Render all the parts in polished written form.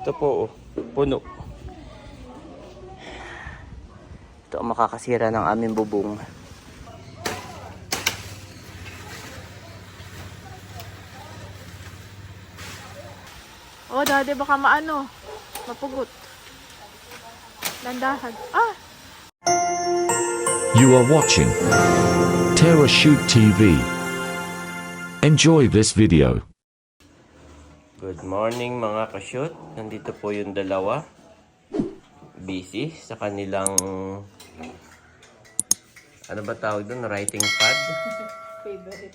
Ito po, oh, puno. Ito ang makakasira ng aming bubong. Oh, daddy, baka maano. Mapugot. Landahan. Ah! You are watching Terra Shoot TV. Enjoy this video. Good morning mga ka-shoot. Nandito po yung dalawa. Busy sa kanilang, ano ba tawag doon? Writing pad. Favorite.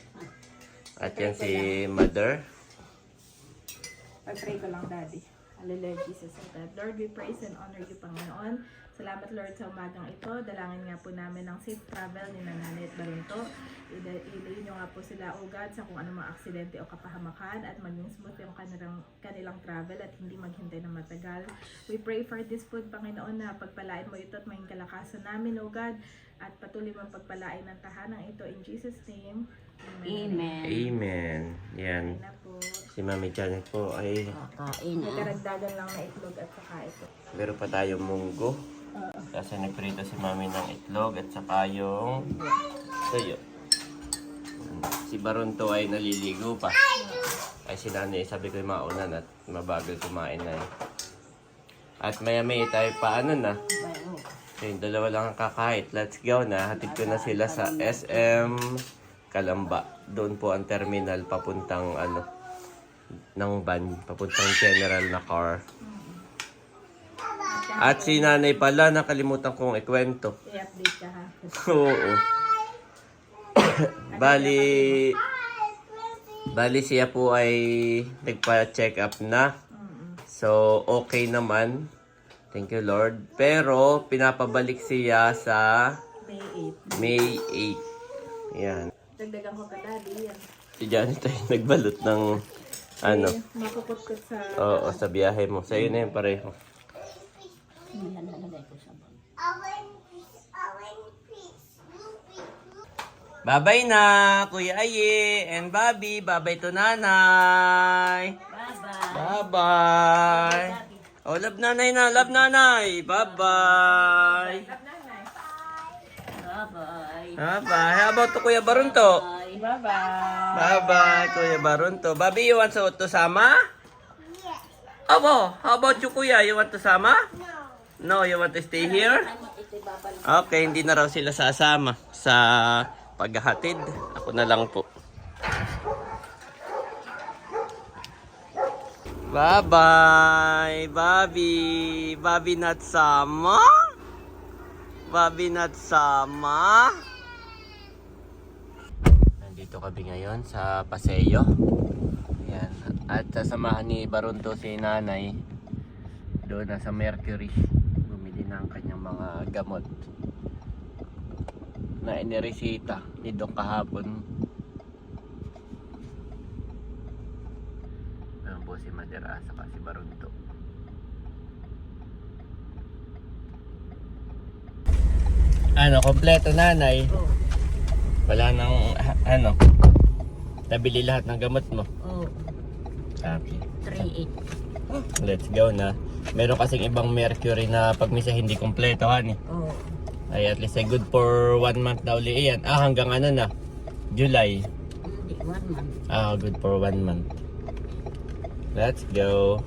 At yan si Mother. Pag-pray ko lang, Daddy. Hallelujah, Jesus and God. Lord, we praise and honor you, Panginoon. Salamat, Lord, sa umagang ito. Dalangin nga po namin ng safe travel ni Nanay at Barunto. Ilayin nyo nga po sila, O God, sa kung anong mga aksidente o kapahamakan at maging smooth yung kanilang travel at hindi maghintay ng matagal. We pray for this food, Panginoon, na pagpalain mo ito at maging kalakasan namin, O God, at patuloy mong pagpalain ng tahanang ito. In Jesus' name, Amen. Amen. Yan. Amen na po. Si Mami Janet po ay May karagdagan lang na itlog at saka ito. meron pa tayong munggo. Kasi nagprito si Mami ng itlog at saka yung tuyo. Si Barunto ay naliligo pa. Ay si Nanay, sabi ko maunan at mabagal kumain na eh. At maya-maya tayo paano na. So, yung dalawa lang ang kakahit. Let's go na. Hatid ko na sila sa SM Calamba. Doon po ang terminal papuntang ng van. Papuntang general na car. At si Nanay pala, nakalimutan kong ikwento. I-update ka ha. Oo. Bali siya po ay nagpa-check up na. So, okay naman. Thank you, Lord. Pero, pinapabalik siya sa May 8. Yan. Dagdagan ko ka, Daddy. Yan. Si Janet ay nagbalot ng Makukutkot sa... oo, sa biyahe mo. Sa'yo na yun pareho. Bye-bye na, Kuya Aye and Bobby. Bye-bye to Nanay. Bye-bye. Bye-bye. Oh, love Nanay na. Love Nanay. Bye-bye. Bye-bye. How about to Kuya Barunto? Bye-bye. Bye-bye, Kuya Barunto. Bobby, you want to sama? Yes. Abo, how about you, Kuya? You want to sama? No. No, you want to stay here? Okay, hindi na raw sila sasama sa paghahatid. Ako na lang po. Bye-bye, Bobby. Bobby not sama? Bobby not sama? Nandito kami ngayon sa Paseo. Yan. At sasamahan ni Barunto si Nanay doon na sa Mercury. Bumili ng kanyang mga gamot na iniresita ni Doc kahapon. Ayan po si Madera saka si Barunto. Ano, kompleto Nanay? Wala nang nabili lahat ng gamot mo? Oh, Copy. 3-8. Let's go na. Meron kasing ibang Mercury na pag misa hindi kompleto han eh. Oh, Ay at least ay good for 1 month na uli yan. Hanggang ano na? July. hindi 1 month. Good for 1 month. Let's go.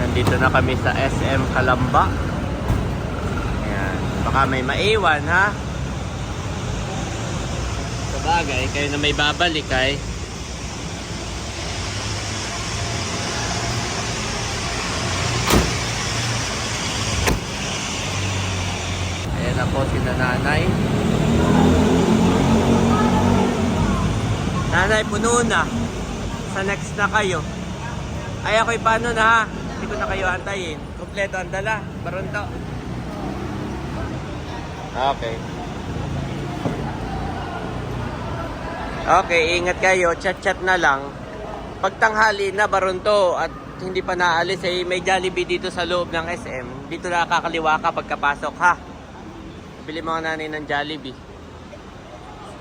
Nandito na kami sa SM Calamba. Ayan. Baka may maiwan ha. Sabagay, kayo na may babalik ay. Ayan na po si Nanay. Nanay, puno na. Sa next na kayo. Ay, ako'y paano na ha? Hindi ko na kayo antayin. Kompleto ang dala. Barunto. Okay. Okay, ingat kayo. Chat-chat na lang. Pagtanghali na Barunto at hindi pa naalis ay may Jollibee dito sa loob ng SM. Dito na kakaliwa ka pagkapasok ha. Bili mga nanay ng Jollibee.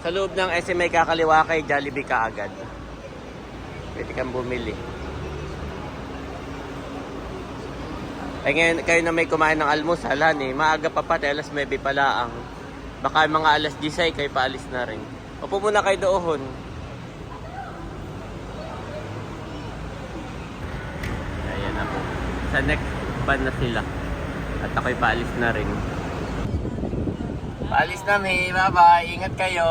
Sa loob ng SM may kakaliwa kay Jollibee ka agad. Pwede kang bumili. Ay ngayon, kayo na may kumain ng almusal, eh. Maaga pa pati, alas 9 pala ang. Baka mga alas 10 kayo paalis na rin. Upo muna kayo doon. Ayan na po. Sa next van na sila. At ako'y paalis na rin. Paalis na, May. Bye-bye. Ingat kayo.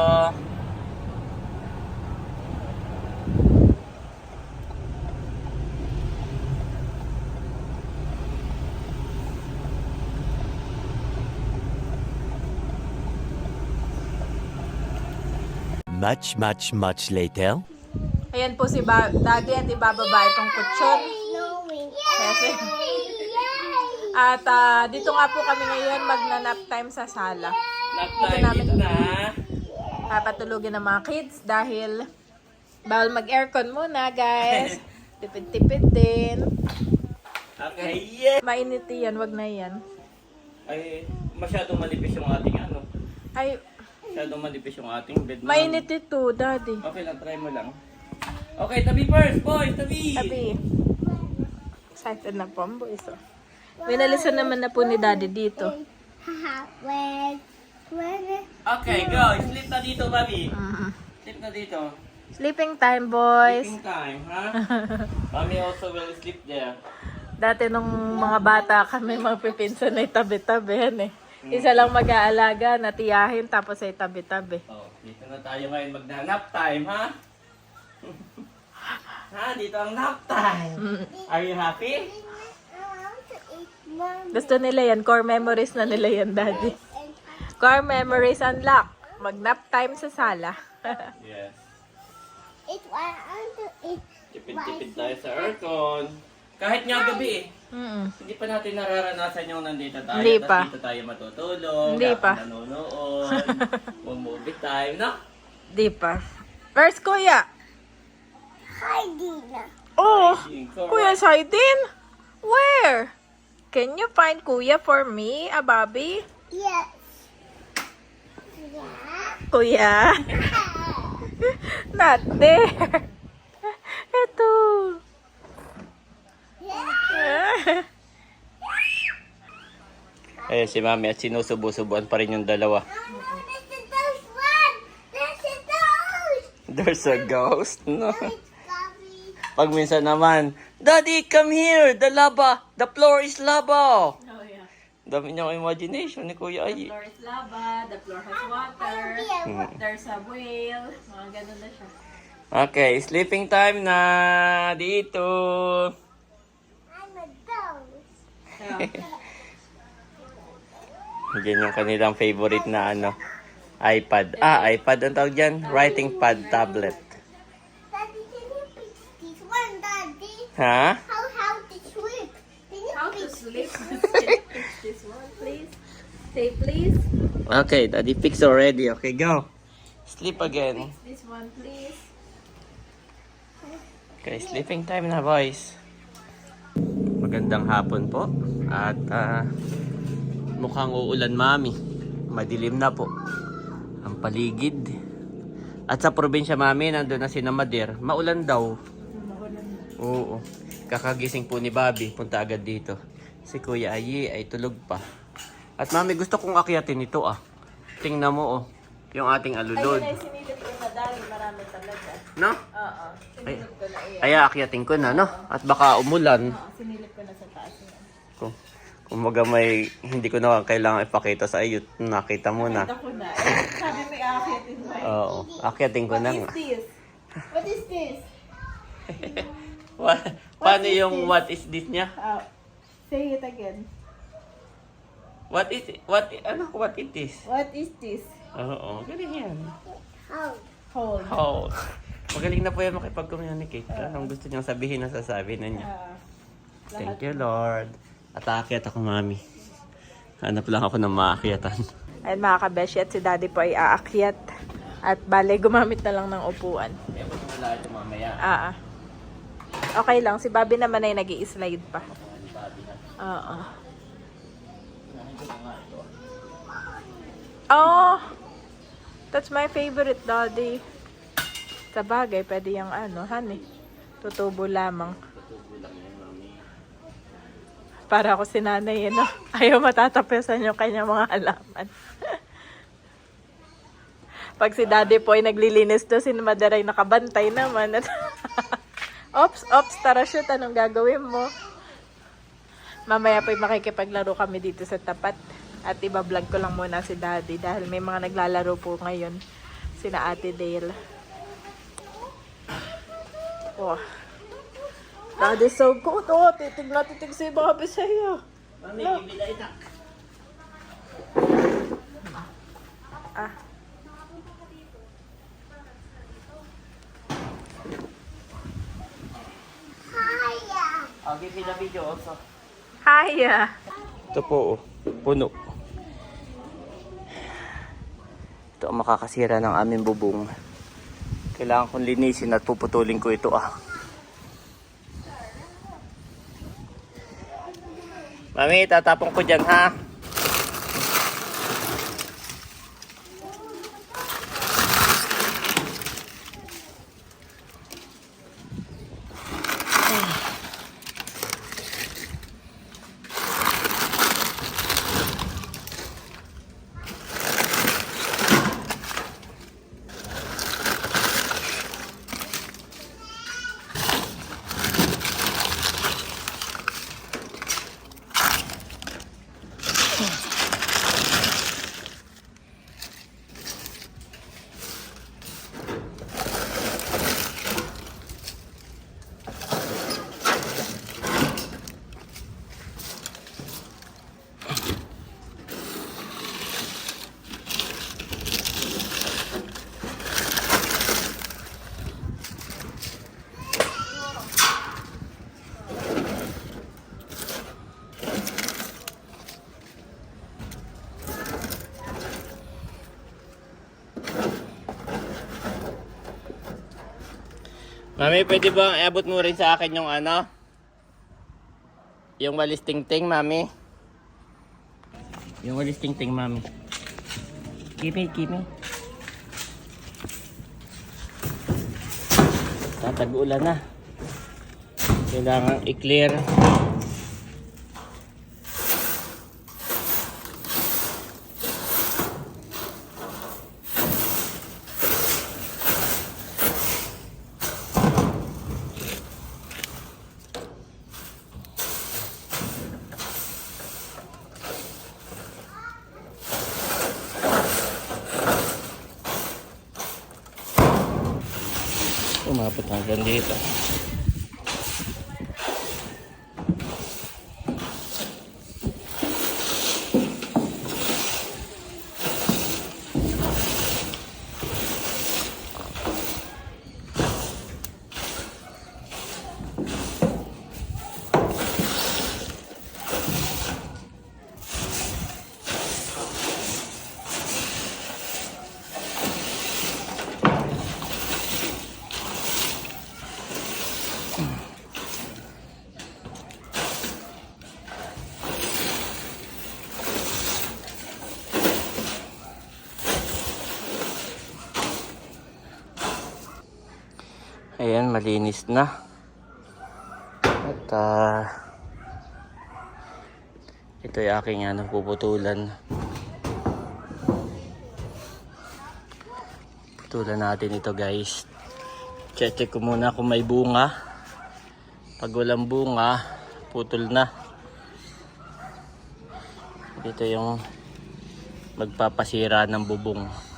Much later. Ayan po si Daddy at ibababa itong kutsyon. Kasi, at dito nga po kami ngayon magna-nap time sa sala. Nap Dito time namin dito na. papatulugin ng mga kids dahil bawal mag-aircon muna, guys. Tipid-tipid din. Okay, yeah. Mainit yan, wag na yan. Ay, masyadong manipis yung ating ano. Ay, Masyadong manipis yung ating bed. mainit ito, Daddy. Okay lang, try mo lang. Okay, tabi first, boys, tabi! Sabi, excited na po ang boys. Oh. Winalisan naman na po ni Daddy dito. Okay, go! Sleep na dito, Bobby. Sleep na dito. Sleeping time, boys. Sleeping time, ha? Mommy also will sleep there. Dati nung mga bata kami, magpipinsan ay tabi-tabi yan eh. Isa lang mag-aalaga, natiyahin, tapos ay tabi-tabi. Oh, dito na tayo ngayon magna-nap time, ha? Ha, dito ang nap time. Are you happy? Gusto nila yan, core memories na nila yan, Daddy. Core memories unlock. Mag-nap time sa sala. Yes. Tipid-tipid tayo sa aircon. Kahit nga gabi eh. Hindi pa natin nararanasan yung nandito tayo. Hindi Tapos pa. dito tayo matutulog. Hindi pa. Nanonood. Movie time, no? Di pa. Where's Kuya? Oh, Kuya Saidin? Where? Can you find Kuya for me, Bobby? Yes. Kuya? Not there. Ito. Ayan si Mami at sinusubo-subuan pa rin yung dalawa. There's a ghost? No. Pag minsan naman, Daddy, come here! The lava! The floor is lava! Oh, yeah. Dami niyang imagination ni Kuya Ayi. The floor is lava, the floor has water, there's a whale, mga ganun na siya. Okay, sleeping time na dito. I'm a ghost. Yan yung kanilang favorite na ano, iPad. iPad ang tawag dyan? Writing pad tablet. Daddy, can you fix this one, Daddy? Ha? How to sleep? Can you How to fix sleep? Fix this one, please. Say please. Okay, Daddy fix already. Okay, go. Sleep again. Fix this one, please. Okay, sleeping time na, boys. Magandang hapon po. At mukhang uulan, Mami. Madilim na po ang paligid. At sa probinsya, Mami, nandun na si Namadir. Maulan daw. Oo. Kakagising po ni Bobby. Punta agad dito. Si Kuya Ayi ay tulog pa. At Mami, gusto kong akyatin ito Tingnan mo yung ating alulod. Ayun ay sinilip ko na dahil marami talaga. No? Oo. Sinilip ko na iyan. Ay, akyatin ko na, no? At baka umulan. Oo, sinilip ko na sa taas yan. Kumaga may hindi ko na kailangan ipakita sa iyo. Nakita mo na. Ito ko na. Sabi may aakitin mo. Oo. Akyatin ko na nga. What is this? What is this? Paano yung what is this niya? Say it again. What it is? What is this? Oo. Galing yan. Hold. Oh. Magaling na po yan makipag-communicate. Anong gusto niyang sabihin na sasabi na niya. Thank you, Lord. At aakyat ako, Mami. Hanap lang ako ng maakyatan. Ayun mga kabeshi at si Daddy po ay aakyat. At bale, gumamit na lang ng upuan. Kaya po wala ito mamaya. Okay lang. Si Bobby naman ay nag-i-slide pa. Oo. Oh! That's my favorite, Daddy. Sa bagay, pwede yung honey. Tutubo lamang. Para ako si nanay, no? Ayaw matatapesan yung kanyang mga halaman. Pag si daddy po ay naglilinis doon, si mother ay nakabantay naman. Ops, tara shoot, anong gagawin mo? Mamaya po ay makikipaglaro kami dito sa tapat. At iba-vlog ko lang muna si daddy dahil may mga naglalaro po ngayon. Sina Ate Dale. Oh. Daddy so good. Oh, titig sa ibang Bisaya. Mami, ibilay na. Ah. Hiya. I'll give you the video also. Hiya. Ito po, puno. Ito ang makakasira ng aming bubong. Kailangan kong linisin at puputulin ko ito Mami, tatapon ko dyan ha. Mami, pwede ba iabot mo rin sa akin yung ano? Yung walis ting-ting, Mami. Yung walis ting-ting, Mami. Kimi. Tatag-ulan na. Kailangan i-clear. Umabot hanggang dito. Ayan, malinis na. At ito yung aking puputulan. Putulan natin ito, guys. Check ko muna kung may bunga. Pag walang bunga, putol na. Dito yung magpapasira ng bubong.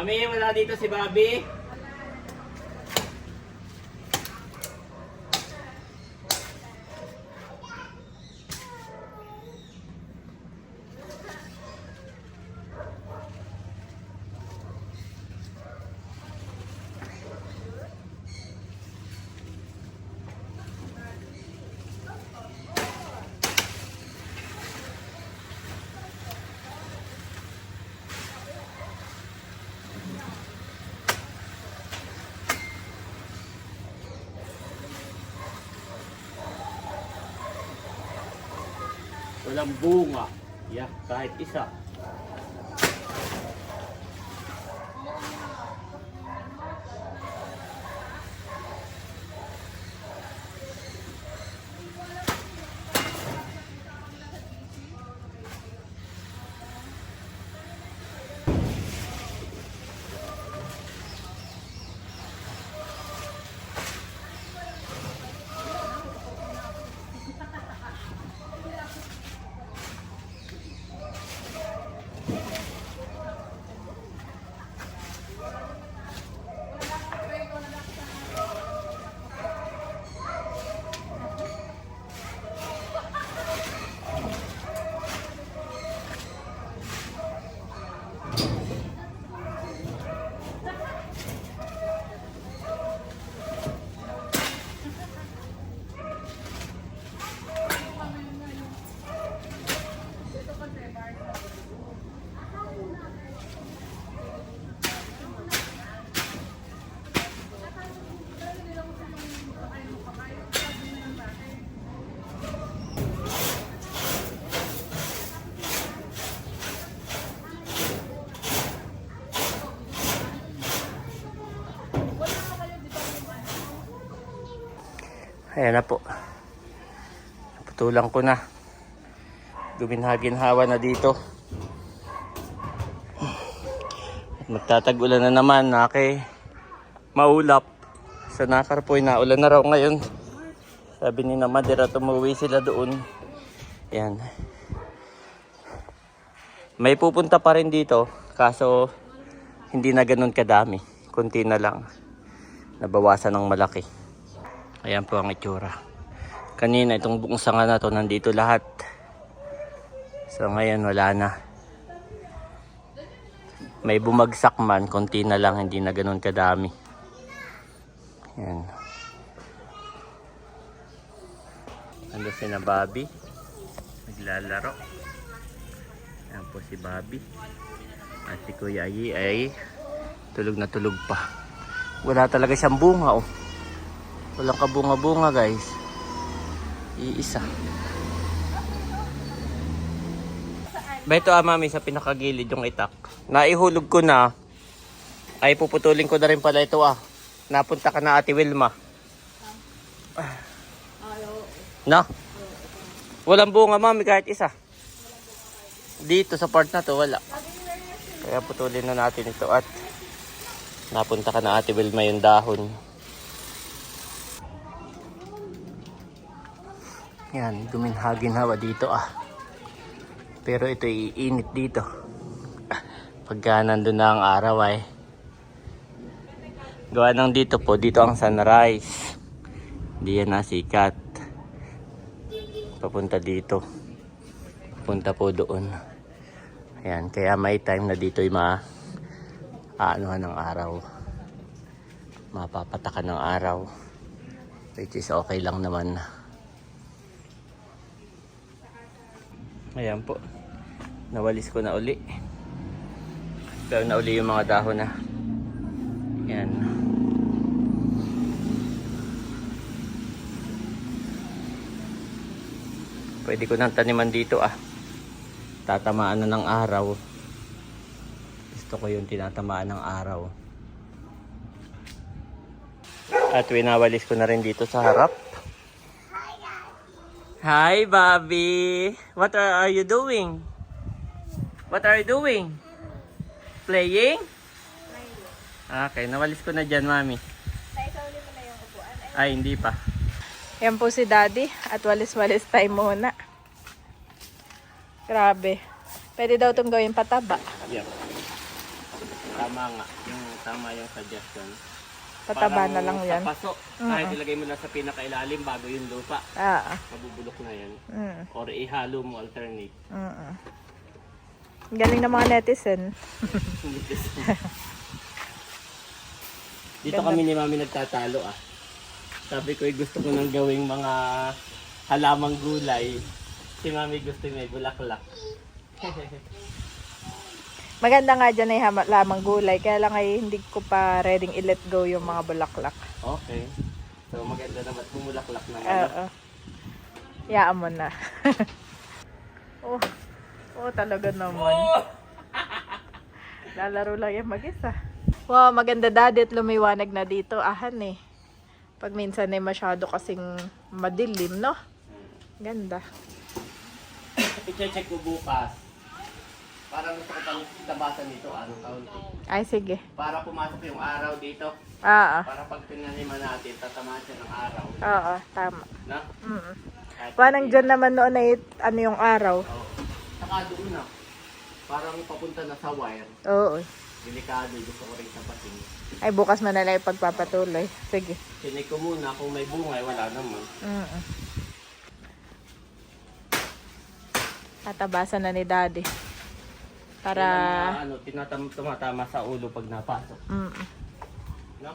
Mami, wala dito si Bobby. Walang bunga. Yeah, kahit isa. Ayan na po. Putulang ko na. Guminhagin-hawa na dito. At magtatag-ulan na naman. Maulap. Sa Nakarpoy na ulan na raw ngayon. Sabi ni na Madera, tumuwi sila doon. Ayan. May pupunta pa rin dito. Kaso hindi na ganun kadami. Kunti na lang. Nabawasan ng malaki. Ayan po ang itsura. Kanina itong buong sanga na to nandito lahat. So ngayon wala na. May bumagsak man, konti na lang, hindi na ganun kadami. Ayan. Ando si na Bobby. Naglalaro. Ayan po si Bobby. At si Kuya Ayi ay tulog na tulog pa. Wala talaga siyang bunga oh. Walang kabunga-bunga guys. Iisa. Ba ito mami sa pinakagilid yung itak. Naihulog ko na. Ay puputulin ko na rin pala ito Napunta ka na Ate Wilma. Na? Walang bunga mami kahit isa. Dito sa part na to wala. Kaya putulin na natin ito at napunta ka na Ate Wilma yung dahon. Yan, guminhagin-hawa dito Pero ito iinit dito. Pagka nandun na ang araw gawa ng dito po, dito ang sunrise. Hindi yan nasikat. Papunta dito. Papunta po doon. Ayan, kaya may time na dito aanuhan ng araw. Mapapatakan ng araw. Which is okay lang naman. Ayan po. Nawalis ko na uli. Pero na uli yung mga dahon na. Ayan. Pwede ko nang taniman dito Tatamaan na ng araw. Gusto ko yung tinatamaan ng araw. At winawalis ko na rin dito sa harap. Hi, Bobby. What are you doing? What are you doing? Playing? Okay, nawalis ko na dyan, mami. Naisauli mo na yung upuan. Ay, hindi pa. Yan po si Daddy at walis-walis tayo muna. Grabe. Pwede daw itong gawin pataba. Yeah. Tama nga. Tama yung suggestion. Tataba na lang yan. Sa paso, kahit ilagay mo lang sa pinakailalim bago yung lupa, mabubulok na yan. Or ihalo mo alternate. Galing ng mga netizen. Dito kami ni Mami nagtatalo ah. Sabi ko gusto ko nang gawing mga halamang gulay. Si Mami gusto may bulaklak. Maganda nga dyan ay lamang gulay. Kaya lang ay hindi ko pa ready i-let go yung mga bulaklak. Okay. So maganda naman bumulaklak na. Oo. Yaan mo na. Oh, talaga naman. Lalaro lang yan mag-isa. Wow, maganda daddy at lumiwanag na dito. Ahan eh. Pag minsan ay masyado kasing madilim, no? Ganda. I-check ko bukas. Parang gusto ko pang tabasan dito, kaunti. Ay, sige. Para pumasok yung araw dito. Para pag tinaniman natin, tatamaan siya ng araw. Oo, tama. Na? Parang dyan naman noon ay ano yung araw. Oo. Saka doon na. Parang papunta na sa wire. Oo. Delikado, gusto ko rin tapasin. Ay, bukas man na lang ipagpapatuloy. Sige. Sinig ko muna, kung may bungay, wala naman. Tatabasan na ni daddy. Para... tumatama sa ulo pag napasok. No?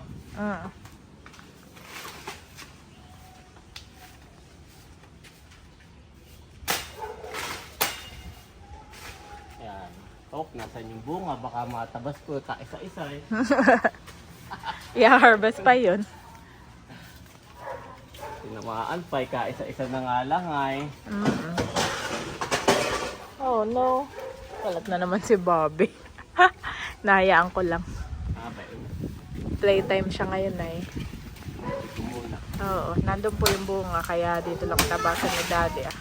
Yan. Nasan yung bunga? Baka matabas ko kaisa-isa eh. I-harvest pa yun. Tinamaan pa, kaisa-isa na nga lang ay. Oh no. Kalat na naman si Bobby. Nahayaan ko lang. Playtime siya ngayon ay. Oo, nandun po yung bunga kaya dito lang tabasan ni daddy ah.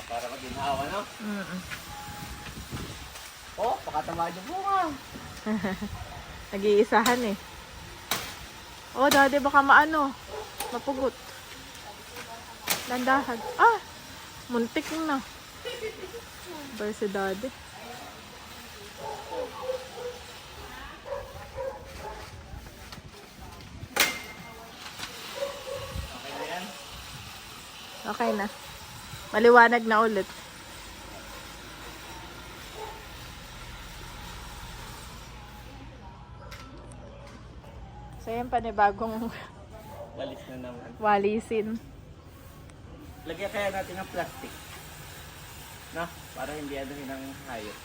Para maginhawa, no? Oh, pakatama yung bunga. Nag-iisahan eh. Oh, daddy baka maano. Mapugot. Landahan. Muntik na. Bar si daddy. Okay na yan? Okay na. Maliwanag na ulit. So yan panibagong Walis na naman. walisin. Lagyan kaya natin ng plastic. No? Para hindi anuhin ng hayop.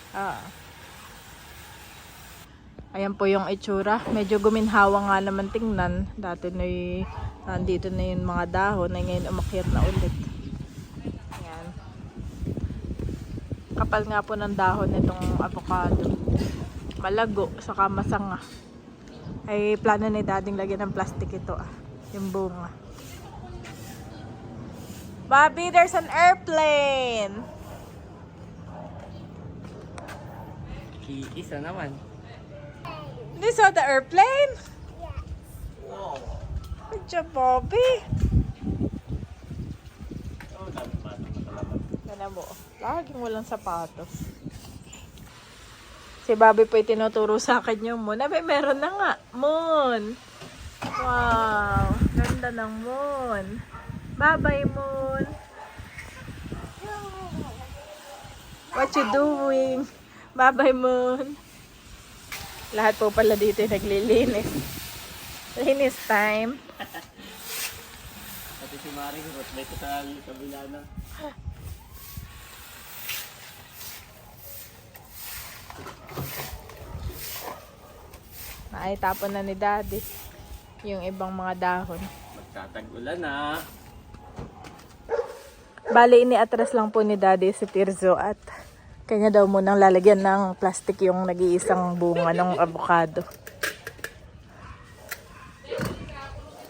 Ayan po yung itsura. Medyo guminhawa nga naman tingnan. Dati na nandito na yung mga dahon na ngayon umakyat na ulit. Ayan. Kapal nga po ng dahon nitong avocado. Malago, saka masanga. Ay plano ni dading lagyan ng plastic ito yung bunga. Bobby, there's an airplane! Isa naman. You saw the airplane? Wow. Good job, Bobby. Oh, dami pa. Nakalabas. Sana mo. Laging walang sapatos. Si Bobby po tinuturo sa akin yung moon. Abe, meron na nga. Moon. Wow. Ganda ng moon. Bye-bye, moon. What you doing? Bye-bye, moon. Lahat po pala dito naglilinis. Linis time. Pati si Maring, may sa kabila na. Naitapon na ni daddy yung ibang mga dahon. Magtatag-ulan na. Bali, iniatras lang po ni daddy si Tirzo at kanya daw munang lalagyan ng plastic yung nag-iisang bunga ng avocado.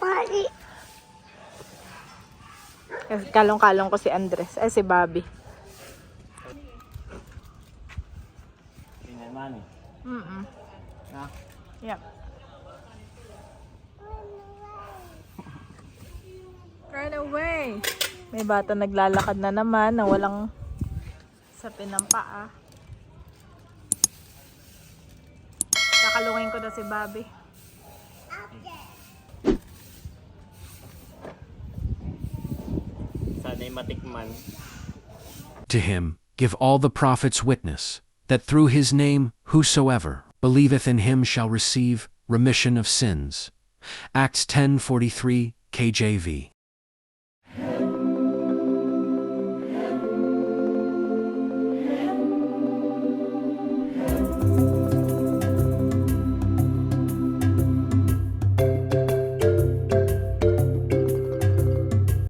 Pari! Kalong-kalong ko si Andres. Ay, si Bobby. Hindi naman eh. Ha? Yep. Run away! May bata naglalakad na naman na walang sapin ng paa. Kakalungin ko na si Bobby. Sana'y matikman. To him give all the prophets witness, that through his name whosoever believeth in him shall receive remission of sins. Acts 10:43 KJV.